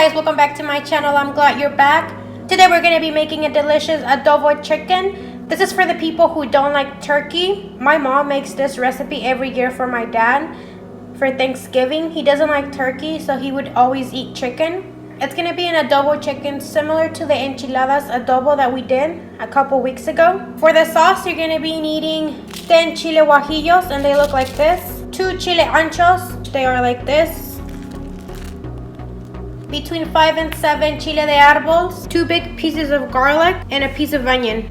guys, welcome back to my channel. I'm glad you're back. Today we're going to be making a delicious adobo chicken. This is for the people who don't like turkey. My mom makes this recipe every year for my dad for Thanksgiving. He doesn't like turkey, so he would always eat chicken. It's going to be an adobo chicken similar to the enchiladas adobo that we did a couple weeks ago. For the sauce, you're going to be needing 10 Chile Guajillos, and they look like this. 2 Chile Anchos, they are like this. Between 5 and 7 Chile de Arbol, 2 big pieces of garlic, and a piece of onion.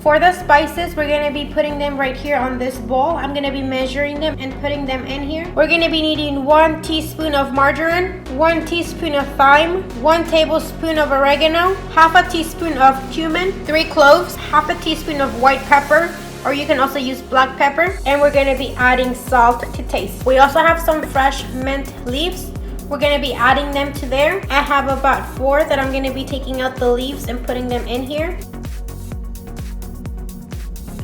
For the spices, we're going to be putting them right here on this bowl. I'm going to be measuring them and putting them in here. We're going to be needing 1 teaspoon of marjoram, 1 teaspoon of thyme, 1 tablespoon of oregano, half a teaspoon of cumin, 3 cloves, half a teaspoon of white pepper, or you can also use black pepper, and we're going to be adding salt to taste. We also have some fresh mint leaves. We're going to be adding them to there. I have about 4 that I'm going to be taking out the leaves and putting them in here.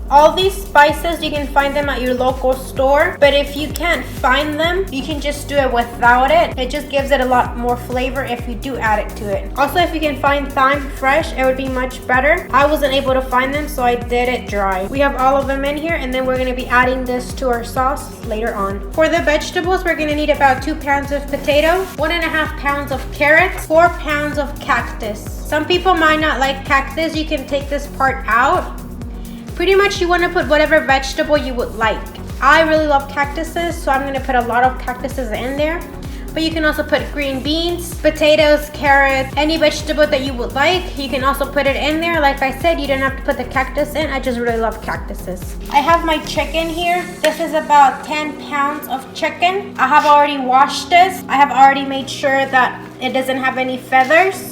All these spices, you can find them at your local store, but if you can't find them, you can just do it without it. It just gives it a lot more flavor if you do add it to it. Also, if you can find thyme fresh, it would be much better. I wasn't able to find them, so I did it dry. We have all of them in here, and then we're going to be adding this to our sauce later on. For the vegetables, we're going to need about 2 pounds of potato, 1.5 pounds of carrots, 4 pounds of cactus. Some people might not like cactus. You can take this part out. Pretty much you want to put whatever vegetable you would like. I really love cactuses, so I'm going to put a lot of cactuses in there. But you can also put green beans, potatoes, carrots, any vegetable that you would like. You can also put it in there. Like I said, you don't have to put the cactus in. I just really love cactuses. I have my chicken here. This is about 10 pounds of chicken. I have already washed this. I have already made sure that it doesn't have any feathers.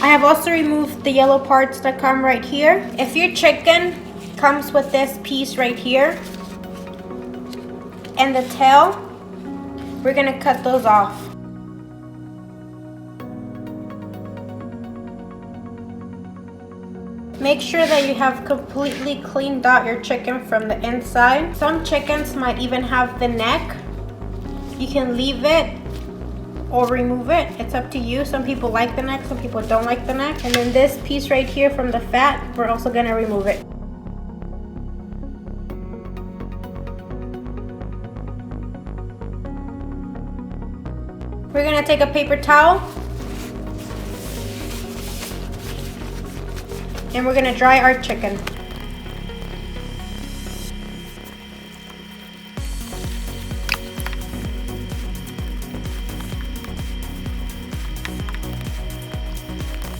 I have also removed the yellow parts that come right here. If your chicken comes with this piece right here and the tail, we're gonna cut those off. Make sure that you have completely cleaned out your chicken from the inside. Some chickens might even have the neck. You can leave it or remove it. It's up to you. Some people like the neck, some people don't like the neck. And then this piece right here from the fat, we're also gonna remove it. We're gonna take a paper towel and we're gonna dry our chicken.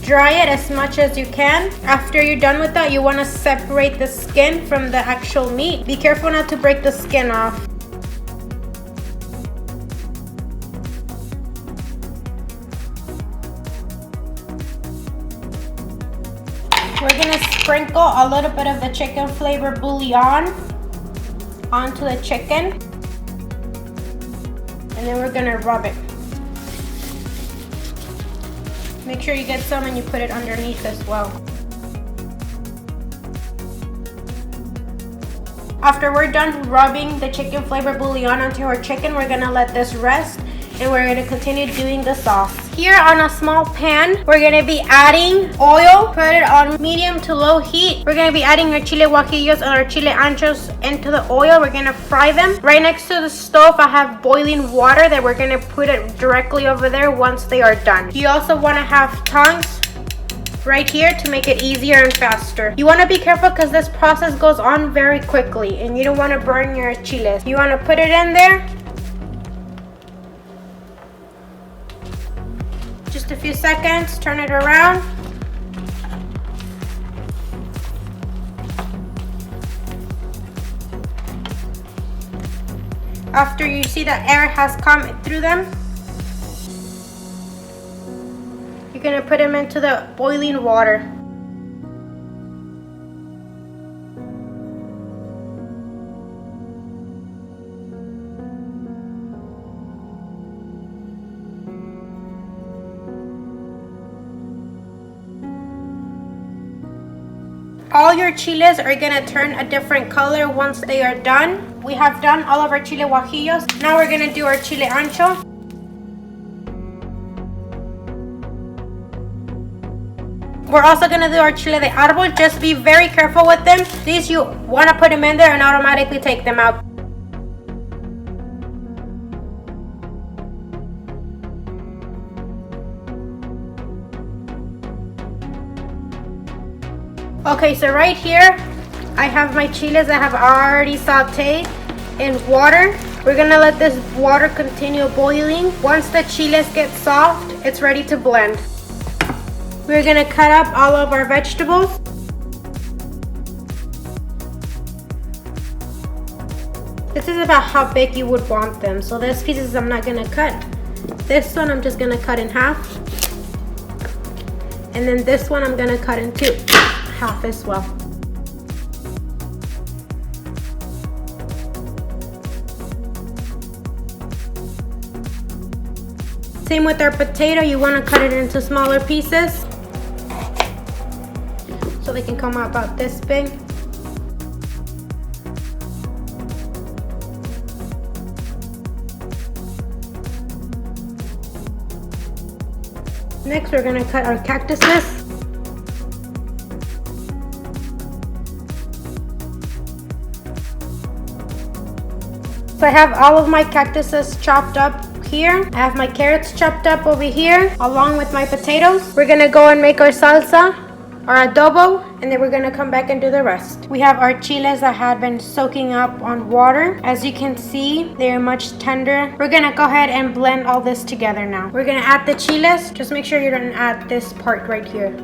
Dry it as much as you can. After you're done with that, you want to separate the skin from the actual meat. Be careful not to break the skin off. We're going to sprinkle a little bit of the chicken flavor bouillon onto the chicken. And then we're going to rub it. Make sure you get some and you put it underneath as well. After we're done rubbing the chicken flavor bouillon onto our chicken, we're gonna let this rest and we're gonna continue doing the sauce. Here on a small pan, we're gonna be adding oil. Put it on medium to low heat. We're gonna be adding our Chile Guajillos and our Chile Anchos into the oil. We're gonna fry them. Right next to the stove, I have boiling water that we're gonna put it directly over there once they are done. You also wanna have tongs right here to make it easier and faster. You wanna be careful because this process goes on very quickly and you don't wanna burn your chiles. You wanna put it in there. Just a few seconds, turn it around. After you see that air has come through them, you're gonna put them into the boiling water. All your chiles are gonna turn a different color once they are done. We have done all of our Chile Guajillos. Now we're gonna do our Chile Ancho. We're also gonna do our Chile de Arbol. Just be very careful with them. These you wanna put them in there and automatically take them out. Okay, so right here, I have my chiles that have already sauteed in water. We're gonna let this water continue boiling. Once the chiles get soft, it's ready to blend. We're gonna cut up all of our vegetables. This is about how big you would want them. So there's pieces I'm not gonna cut. This one I'm just gonna cut in half. And then this one I'm gonna cut in two. Half as well. Same with our potato, you want to cut it into smaller pieces so they can come out about this big. Next we're going to cut our cactuses. So I have all of my cactuses chopped up here. I have my carrots chopped up over here along with my potatoes. We're gonna go and make our salsa, our adobo, and then we're gonna come back and do the rest. We have our chiles that had been soaking up on water. As you can see, they're much tender. We're gonna go ahead and blend all this together now. We're gonna add the chiles. Just make sure you don't add this part right here.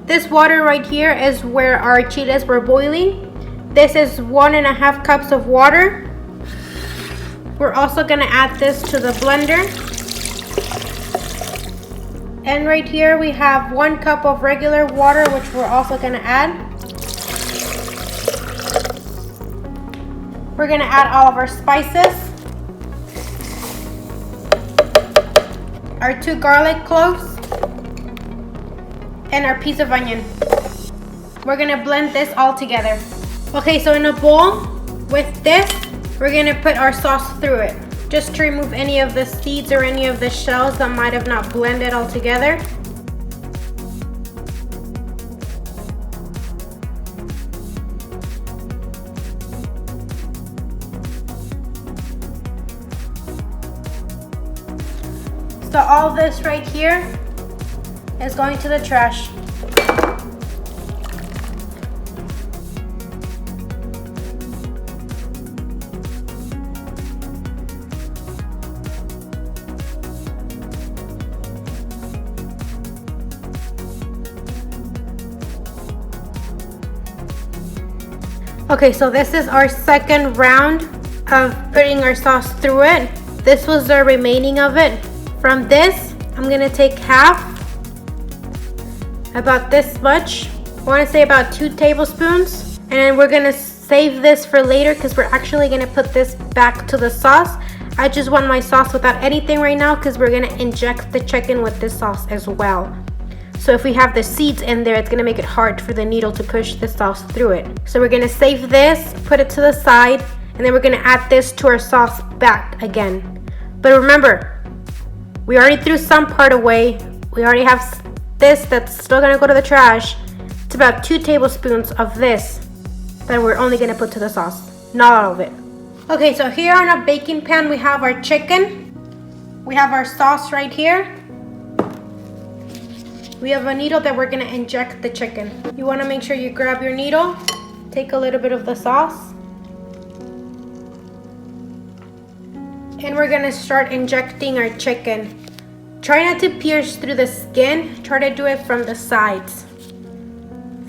This water right here is where our chiles were boiling. This is 1.5 cups of water. We're also gonna add this to the blender. And right here we have 1 cup of regular water, which we're also gonna add. We're gonna add all of our spices. Our 2 garlic cloves. And our piece of onion. We're gonna blend this all together. Okay, so in a bowl with this, we're gonna put our sauce through it, just to remove any of the seeds or any of the shells that might have not blended all together. So all this right here is going to the trash. Okay, so this is our second round of putting our sauce through it. This was the remaining of it. From this, I'm gonna take half, about this much. I want to say about 2 tablespoons, and then we're gonna save this for later because we're actually gonna put this back to the sauce. I just want my sauce without anything right now because we're gonna inject the chicken with this sauce as well. So if we have the seeds in there, it's gonna make it hard for the needle to push the sauce through it. So we're gonna save this, put it to the side, and then we're gonna add this to our sauce back again. But remember, we already threw some part away. We already have this that's still gonna go to the trash. It's about 2 tablespoons of this that we're only gonna put to the sauce, not all of it. Okay, so here on a baking pan, we have our chicken. We have our sauce right here. We have a needle that we're gonna inject the chicken. You wanna make sure you grab your needle, take a little bit of the sauce, and we're gonna start injecting our chicken. Try not to pierce through the skin. Try to do it from the sides,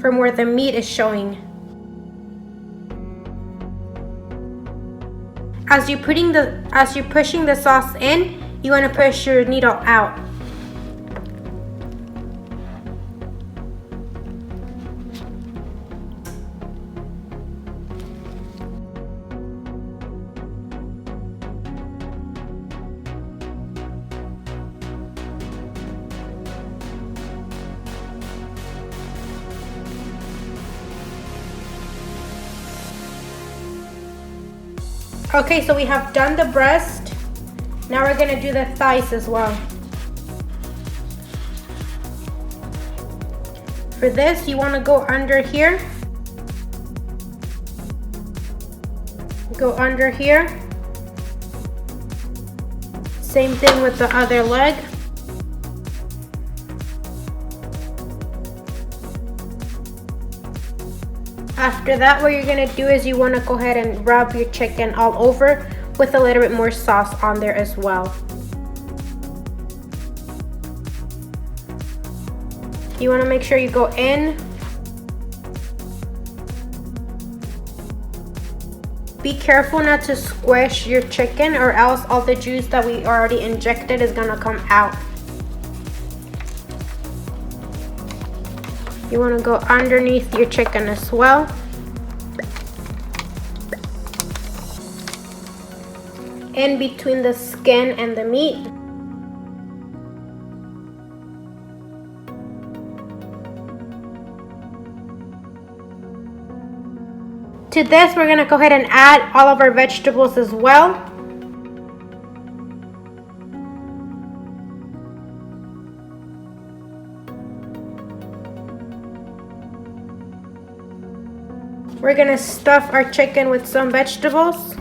from where the meat is showing. As you're pushing the sauce in, you want to push your needle out. Okay, so we have done the breast. Now we're gonna do the thighs as well. For this, you wanna go under here. Go under here. Same thing with the other leg. After that, what you're gonna do is you wanna go ahead and rub your chicken all over with a little bit more sauce on there as well. You wanna make sure you go in. Be careful not to squish your chicken, or else all the juice that we already injected is gonna come out. You want to go underneath your chicken as well. In between the skin and the meat. To this, we're going to go ahead and add all of our vegetables as well. We're going to stuff our chicken with some vegetables.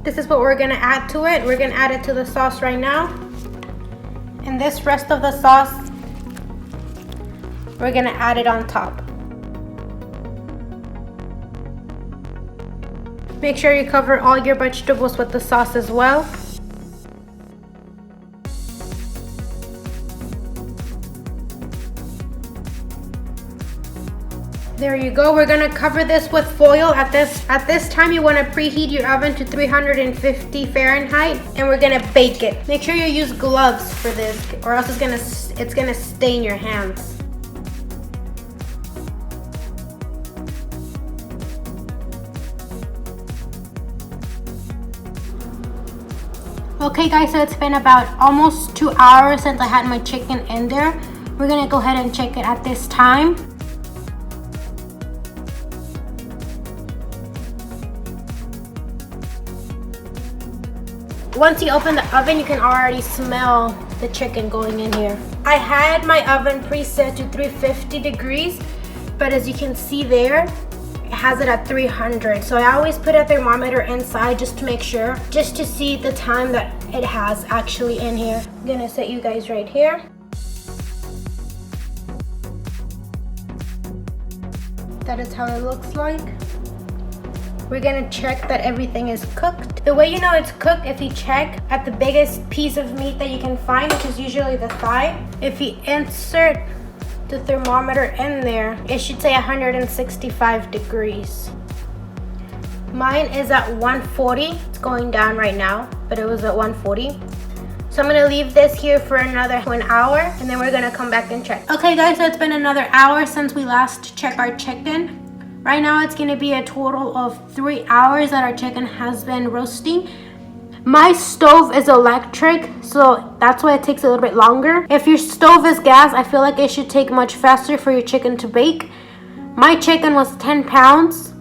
This is what we're going to add to it. We're going to add it to the sauce right now. And this rest of the sauce, we're going to add it on top. Make sure you cover all your vegetables with the sauce as well. There you go. We're gonna cover this with foil. At this time, you wanna preheat your oven to 350 Fahrenheit, and we're gonna bake it. Make sure you use gloves for this, or else it's gonna stain your hands. Okay guys, so it's been about almost 2 hours since I had my chicken in there. We're gonna go ahead and check it at this time. Once you open the oven, you can already smell the chicken going in here. I had my oven preset to 350 degrees, but as you can see there, it has it at 300. So I always put a thermometer inside just to make sure, just to see the time that it has actually in here. I'm gonna set you guys right here. That is how it looks like. We're gonna check that everything is cooked. The way you know it's cooked, if you check at the biggest piece of meat that you can find, which is usually the thigh. If you insert the thermometer in there, it should say 165 degrees. Mine is at 140. It's going down right now, but it was at 140. So I'm gonna leave this here for another 1 hour, and then we're gonna come back and check. Okay guys, so it's been another hour since we last checked our chicken. Right now it's gonna be a total of 3 hours that our chicken has been roasting. My stove is electric, so that's why it takes a little bit longer. If your stove is gas, I feel like it should take much faster for your chicken to bake. My chicken was 10 pounds,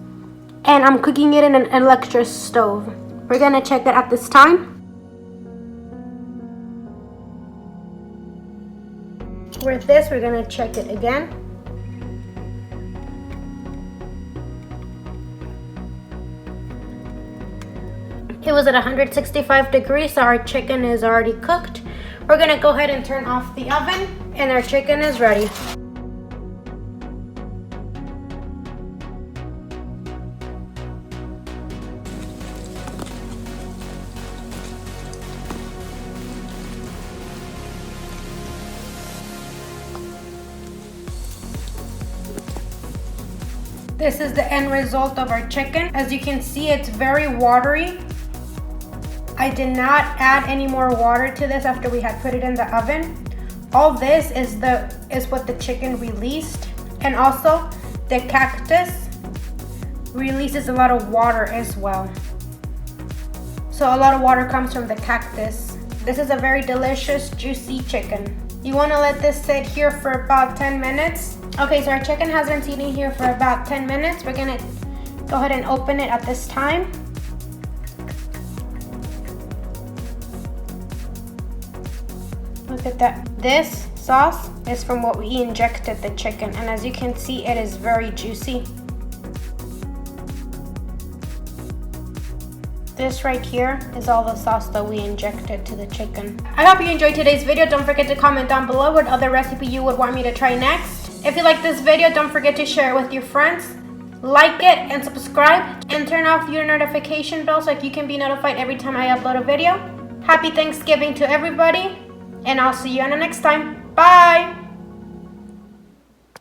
and I'm cooking it in an electric stove. We're gonna check it at this time. With this, we're gonna check it again. It was at 165 degrees, so our chicken is already cooked. We're gonna go ahead and turn off the oven, and our chicken is ready. This is the end result of our chicken. As you can see, it's very watery. I did not add any more water to this after we had put it in the oven. All this is what the chicken released. And also, the cactus releases a lot of water as well. So a lot of water comes from the cactus. This is a very delicious, juicy chicken. You want to let this sit here for about 10 minutes. Okay, so our chicken has been sitting here for about 10 minutes. We're gonna go ahead and open it at this time. Look at that. This sauce is from what we injected the chicken, and as you can see, it is very juicy. This right here is all the sauce that we injected to the chicken. I hope you enjoyed today's video. Don't forget to comment down below what other recipe you would want me to try next. If you like this video, don't forget to share it with your friends. Like it and subscribe, and turn off your notification bell so you can be notified every time I upload a video. Happy Thanksgiving to everybody, and I'll see you on the next time. Bye!